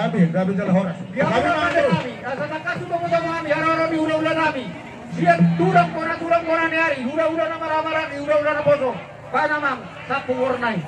Gabi jalan horas. Ya kami. Asa nakasu mo kami haro-haro di ulah-ulah kami. Siap turang kona ni hari. Ulah-ulah na marah-marah, ulah-ulah na boso. Kana mang sa pungornay.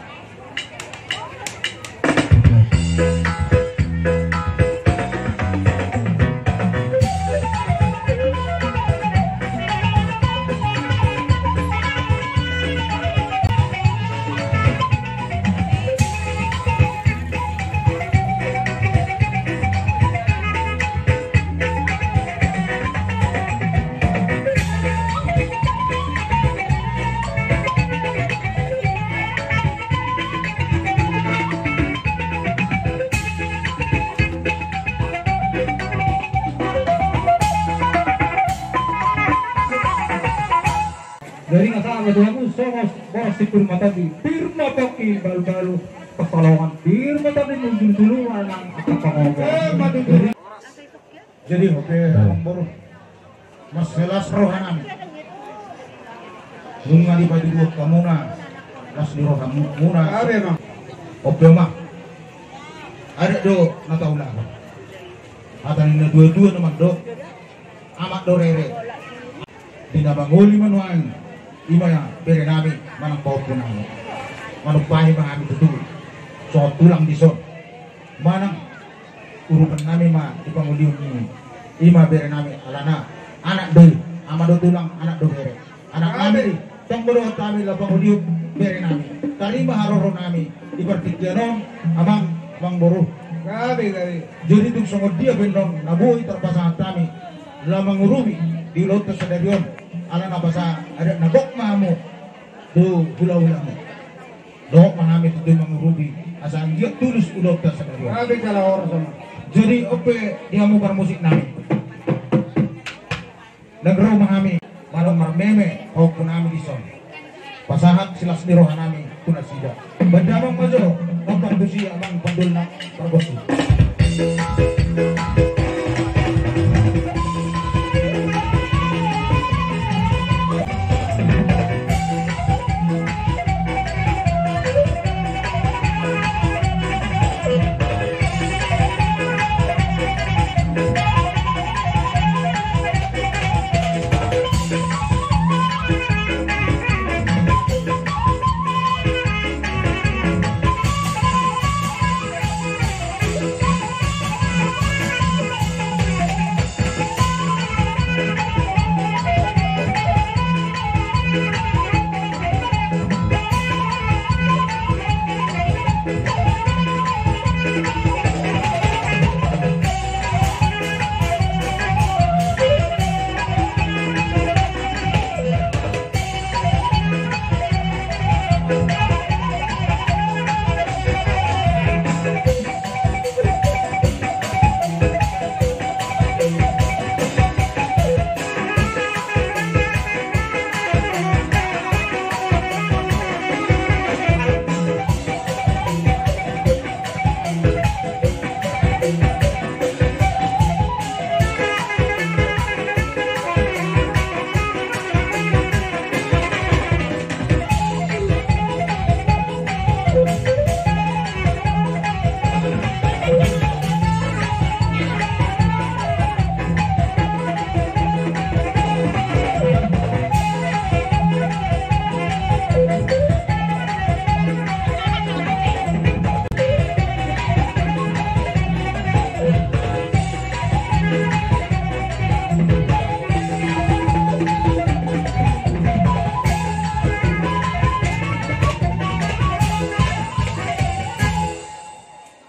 Dari kasama tuhanku somos boros firma tadi firma toki balu-balu pertolongan firma tadi dulu-duluan ang akapangogong. Jadi oke, baru mas jelas rohanan. Lunga di baju dua kamu na, mas di rohan muna. Oke mah, ada do natau lah. Ada ini dua-dua teman do, amat do rere. Tidak bangoli manuang. Ima ya bere nami manang pau punang manang pahi mangami tutu so tulang di son manang urupan nami ma di pangulium ini ima bere nami alana anak doi amado tulang anak do bere anak nami tong bodo kami la pangulium bere nami tarima haroro nami ibartik janom amang bang boru gabi jadi tung songod dia bendong nabui terpasang kami lamang urumi di laut kesadarion ala na basa ada nagok mamu do hula-hula mo dok manami tu mangurubi asang dia tulus ulok ta sa daro abi kala oras mo jadi ope dia mo musik nami nagro mangami malam marmeme o kunami di son pasahat silas ni rohanami kunasida bandamang majo opang dusi amang pandul na perbosu.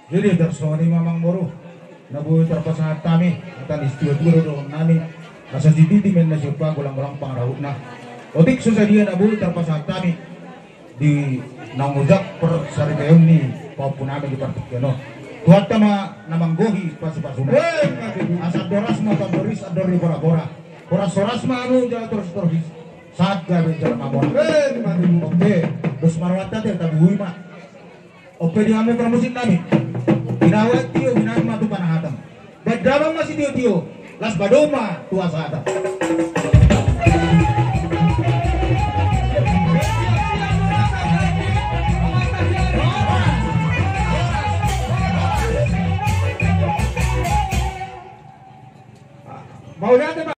Jadi darsoni mamang boru nabuhi terpasangat kami akan istiwa-tiwa doon nami nasa dititi men na siya gulang-gulang pangarahut na otik susadia nabuhi terpasangat kami di nangujak per sarigayong ni paupo namin di Partikano tuhat tama namanggohi pasipasuna asad doras mo taboris ador ni bora-bora boras-boras maanu jala terus-terus saat gabi jala mabora oke dos marwata ter tabuhi ma oke di ame pramusin nami Inawat tiyo, ginag matu panahatam. Badamang masih tiyo-tiyo, las badoma tuas hatam. Mau lihat ya, Pak?